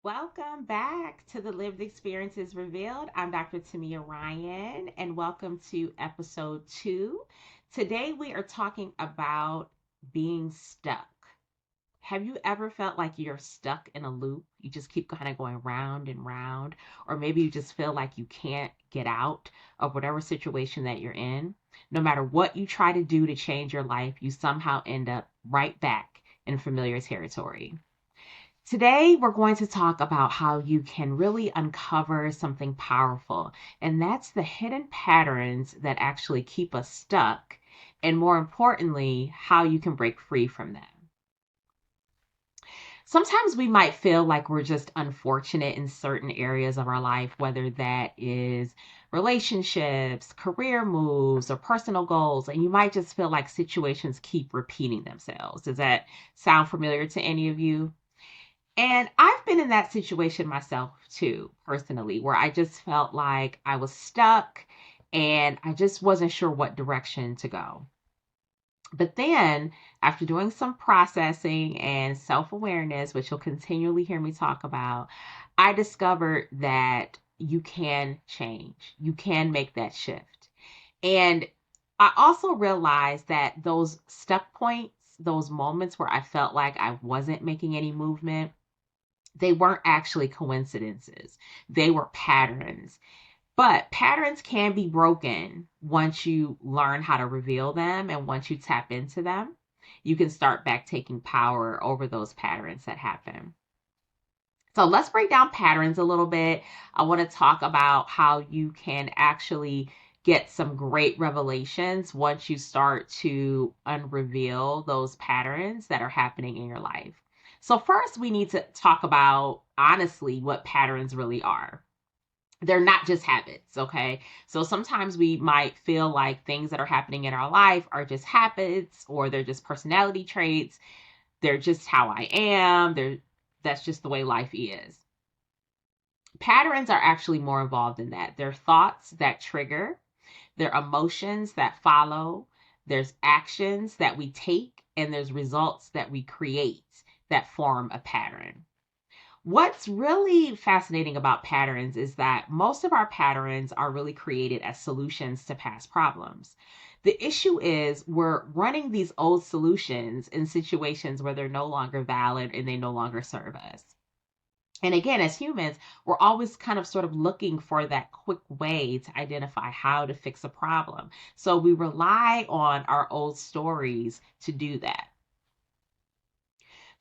Welcome back to the Lived Experiences Revealed. I'm Dr. Tamia Ryan, and welcome to episode 2. Today, we are talking about being stuck. Have you ever felt like you're stuck in a loop? You just keep kind of going round and round, or maybe you just feel like you can't get out of whatever situation that you're in. No matter what you try to do to change your life, you somehow end up right back in familiar territory. Today, we're going to talk about how you can really uncover something powerful, and that's the hidden patterns that actually keep us stuck, and more importantly, how you can break free from them. Sometimes we might feel like we're just unfortunate in certain areas of our life, whether that is relationships, career moves, or personal goals, and you might just feel like situations keep repeating themselves. Does that sound familiar to any of you? And I've been in that situation myself too, personally, where I just felt like I was stuck and I just wasn't sure what direction to go. But then, after doing some processing and self awareness, which you'll continually hear me talk about, I discovered that you can change, you can make that shift. And I also realized that those stuck points, those moments where I felt like I wasn't making any movement, they weren't actually coincidences. They were patterns. But patterns can be broken once you learn how to reveal them and once you tap into them. You can start back taking power over those patterns that happen. So let's break down patterns a little bit. I want to talk about how you can actually get some great revelations once you start to unreveal those patterns that are happening in your life. So, first, we need to talk about honestly what patterns really are. They're not just habits, okay? So sometimes we might feel like things that are happening in our life are just habits or they're just personality traits. They're just how I am. That's just the way life is. Patterns are actually more involved in that. They're thoughts that trigger, they're emotions that follow, there's actions that we take, and there's results that we create that form a pattern. What's really fascinating about patterns is that most of our patterns are really created as solutions to past problems. The issue is we're running these old solutions in situations where they're no longer valid and they no longer serve us. And again, as humans, we're always kind of sort of looking for that quick way to identify how to fix a problem. So we rely on our old stories to do that.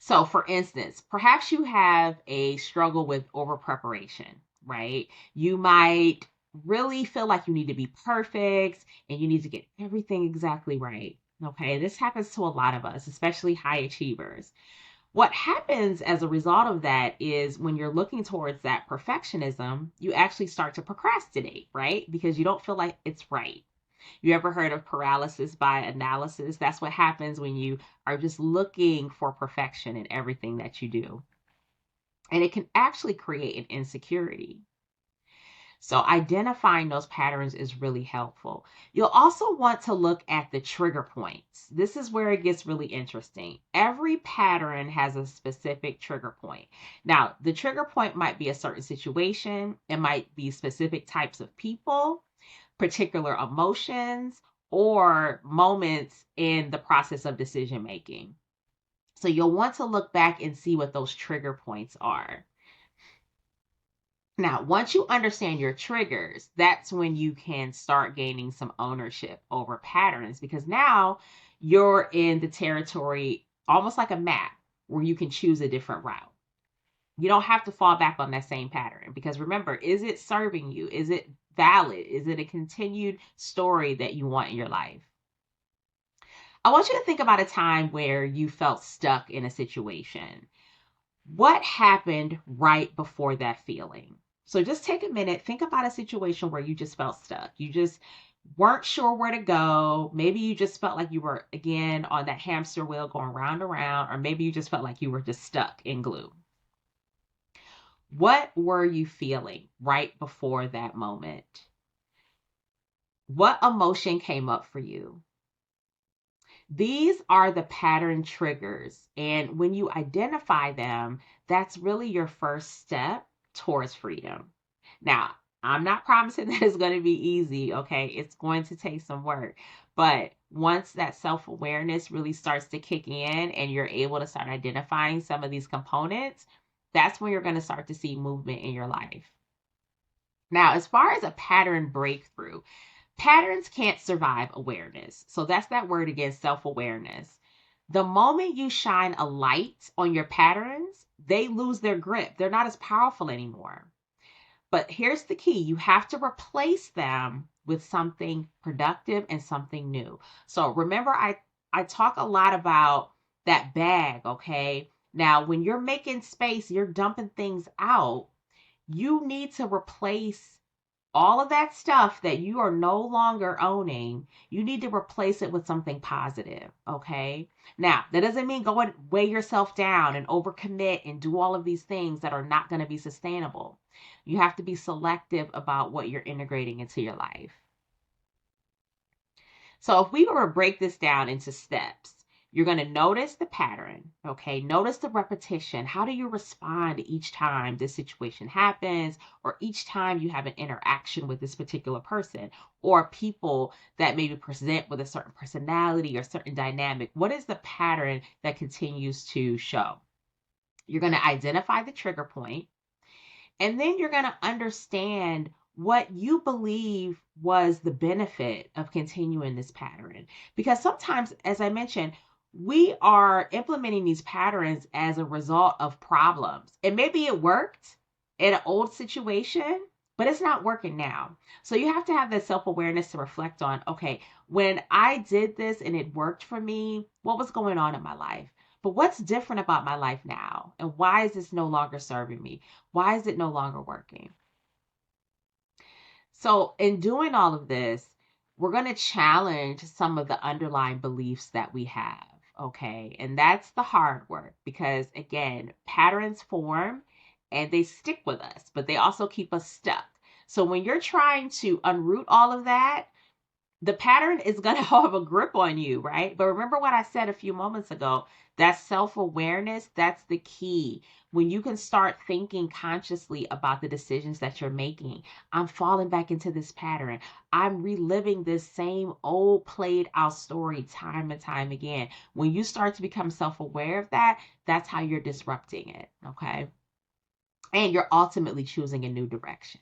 So, for instance, perhaps you have a struggle with over preparation, right? You might really feel like you need to be perfect and you need to get everything exactly right. Okay, this happens to a lot of us, especially high achievers. What happens as a result of that is when you're looking towards that perfectionism, you actually start to procrastinate, right? Because you don't feel like it's right. You ever heard of paralysis by analysis? That's what happens when you are just looking for perfection in everything that you do. And it can actually create an insecurity. So identifying those patterns is really helpful. You'll also want to look at the trigger points. This is where it gets really interesting. Every pattern has a specific trigger point. Now, the trigger point might be a certain situation, it might be specific types of people, particular emotions, or moments in the process of decision making. So you'll want to look back and see what those trigger points are. Now, once you understand your triggers, that's when you can start gaining some ownership over patterns because now you're in the territory almost like a map where you can choose a different route. You don't have to fall back on that same pattern because remember, is it serving you? Is it valid? Is it a continued story that you want in your life? I want you to think about a time where you felt stuck in a situation. What happened right before that feeling? So just take a minute, think about a situation where you just felt stuck. You just weren't sure where to go. Maybe you just felt like you were again on that hamster wheel going round and round, or maybe you just felt like you were just stuck in glue. What were you feeling right before that moment? What emotion came up for you? These are the pattern triggers. And when you identify them, that's really your first step towards freedom. Now, I'm not promising that it's going to be easy, okay? It's going to take some work. But once that self awareness really starts to kick in and you're able to start identifying some of these components, that's when you're going to start to see movement in your life. Now, as far as a pattern breakthrough, patterns can't survive awareness. So that's that word again, self awareness. The moment you shine a light on your patterns, they lose their grip. They're not as powerful anymore. But here's the key, you have to replace them with something productive and something new. So remember, I talk a lot about that bag, okay? Now, when you're making space, you're dumping things out, you need to replace all of that stuff that you are no longer owning. You need to replace it with something positive, okay? Now, that doesn't mean go and weigh yourself down and overcommit and do all of these things that are not going to be sustainable. You have to be selective about what you're integrating into your life. So if we were to break this down into steps, you're going to notice the pattern, okay? Notice the repetition. How do you respond each time this situation happens, or each time you have an interaction with this particular person, or people that maybe present with a certain personality or certain dynamic? What is the pattern that continues to show? You're going to identify the trigger point, and then you're going to understand what you believe was the benefit of continuing this pattern. Because sometimes, as I mentioned, we are implementing these patterns as a result of problems. And maybe it worked in an old situation, but it's not working now. So you have to have that self awareness to reflect on, okay, when I did this and it worked for me, what was going on in my life? But what's different about my life now? And why is this no longer serving me? Why is it no longer working? So, in doing all of this, we're going to challenge some of the underlying beliefs that we have. Okay. And that's the hard work because, again, patterns form and they stick with us, but they also keep us stuck. So, when you're trying to unroot all of that, the pattern is going to have a grip on you, right? But remember what I said a few moments ago, that self-awareness, that's the key. When you can start thinking consciously about the decisions that you're making, I'm falling back into this pattern. I'm reliving this same old played out story time and time again. When you start to become self-aware of that, that's how you're disrupting it, okay? And you're ultimately choosing a new direction.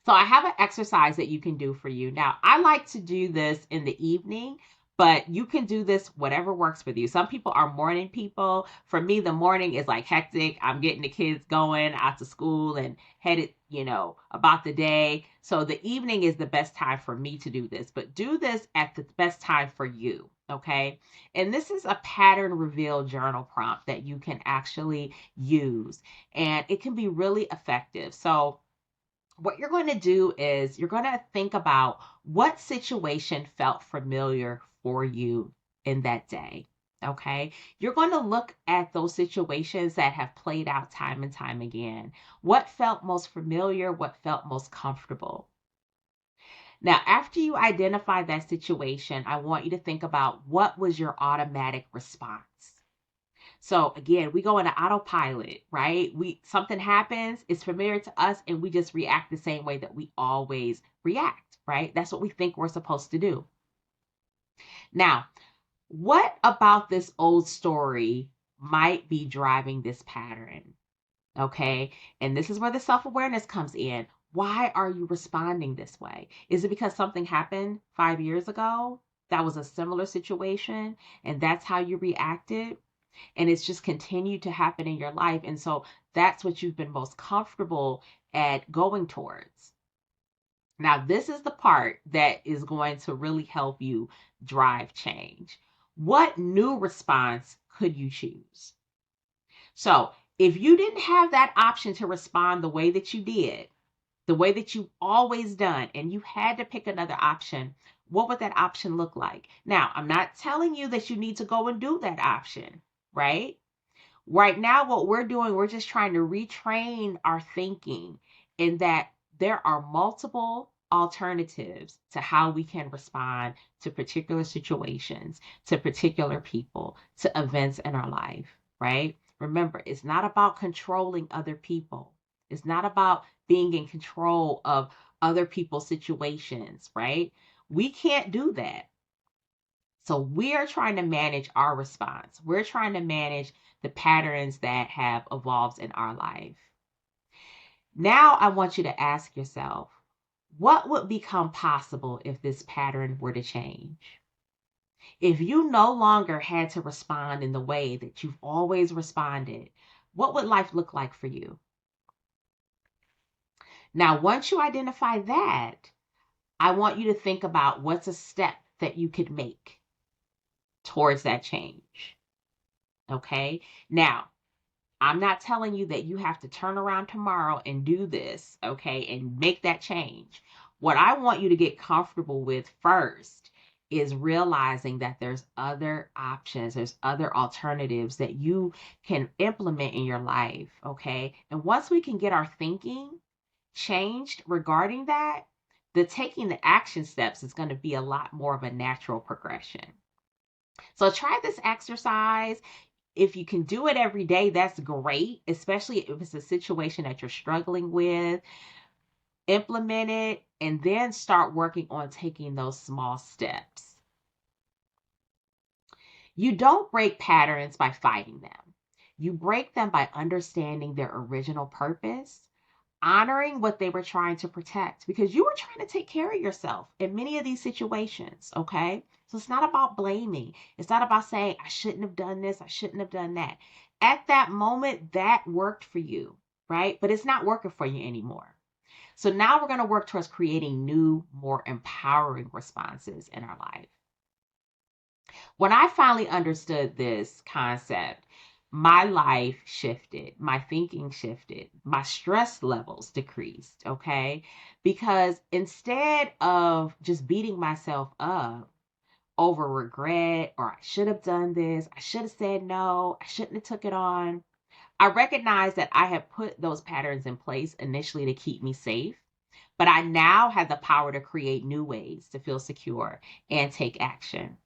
So I have an exercise that you can do for you. Now, I like to do this in the evening, but you can do this whatever works for you. Some people are morning people. For me, the morning is like hectic. I'm getting the kids going out to school and headed, about the day. So the evening is the best time for me to do this, but do this at the best time for you. Okay. And this is a pattern reveal journal prompt that you can actually use, and it can be really effective. So what you're going to do is you're going to think about what situation felt familiar for you in that day. Okay. You're going to look at those situations that have played out time and time again. What felt most familiar? What felt most comfortable? Now, after you identify that situation, I want you to think about what was your automatic response. So again, we go into autopilot, right? Something happens, it's familiar to us, and we just react the same way that we always react, right? That's what we think we're supposed to do. Now, what about this old story might be driving this pattern? Okay. And this is where the self-awareness comes in. Why are you responding this way? Is it because something happened 5 years ago that was a similar situation and that's how you reacted? And it's just continued to happen in your life. And so that's what you've been most comfortable at going towards. Now, this is the part that is going to really help you drive change. What new response could you choose? So, if you didn't have that option to respond the way that you did, the way that you've always done, and you had to pick another option, what would that option look like? Now, I'm not telling you that you need to go and do that option, right? Right now, what we're doing, we're just trying to retrain our thinking in that there are multiple alternatives to how we can respond to particular situations, to particular people, to events in our life, right? Remember, it's not about controlling other people. It's not about being in control of other people's situations, right? We can't do that. So we are trying to manage our response. We're trying to manage the patterns that have evolved in our life. Now I want you to ask yourself, what would become possible if this pattern were to change? If you no longer had to respond in the way that you've always responded, what would life look like for you? Now, once you identify that, I want you to think about what's a step that you could make towards that change. Okay. Now, I'm not telling you that you have to turn around tomorrow and do this, okay, and make that change. What I want you to get comfortable with first is realizing that there's other options, there's other alternatives that you can implement in your life, okay? And once we can get our thinking changed regarding that, the taking the action steps is going to be a lot more of a natural progression. So try this exercise. If you can do it every day, that's great, especially if it's a situation that you're struggling with. Implement it and then start working on taking those small steps. You don't break patterns by fighting them. You break them by understanding their original purpose, honoring what they were trying to protect, because you were trying to take care of yourself in many of these situations, okay? So it's not about blaming. It's not about saying, I shouldn't have done this, I shouldn't have done that. At that moment, that worked for you, right? But it's not working for you anymore. So now we're going to work towards creating new, more empowering responses in our life. When I finally understood this concept, my life shifted, my thinking shifted, my stress levels decreased, okay? Because instead of just beating myself up over regret or I should have done this, I should have said no, I shouldn't have took it on, I recognized that I had put those patterns in place initially to keep me safe, but I now have the power to create new ways to feel secure and take action.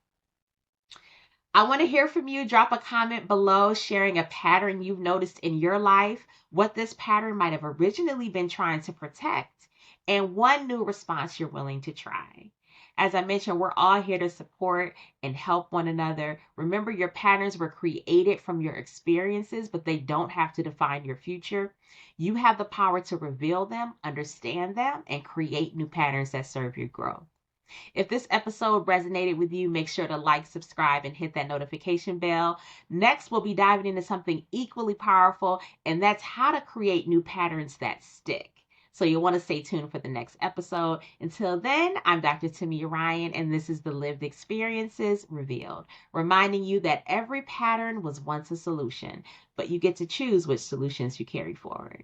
I want to hear from you. Drop a comment below sharing a pattern you've noticed in your life, what this pattern might have originally been trying to protect, and one new response you're willing to try. As I mentioned, we're all here to support and help one another. Remember, your patterns were created from your experiences, but they don't have to define your future. You have the power to reveal them, understand them, and create new patterns that serve your growth. If this episode resonated with you, make sure to like, subscribe, and hit that notification bell. Next, we'll be diving into something equally powerful, and that's how to create new patterns that stick. So you'll want to stay tuned for the next episode. Until then, I'm Dr. Tamia Ryan, and this is the Lived Experiences Revealed, reminding you that every pattern was once a solution, but you get to choose which solutions you carry forward.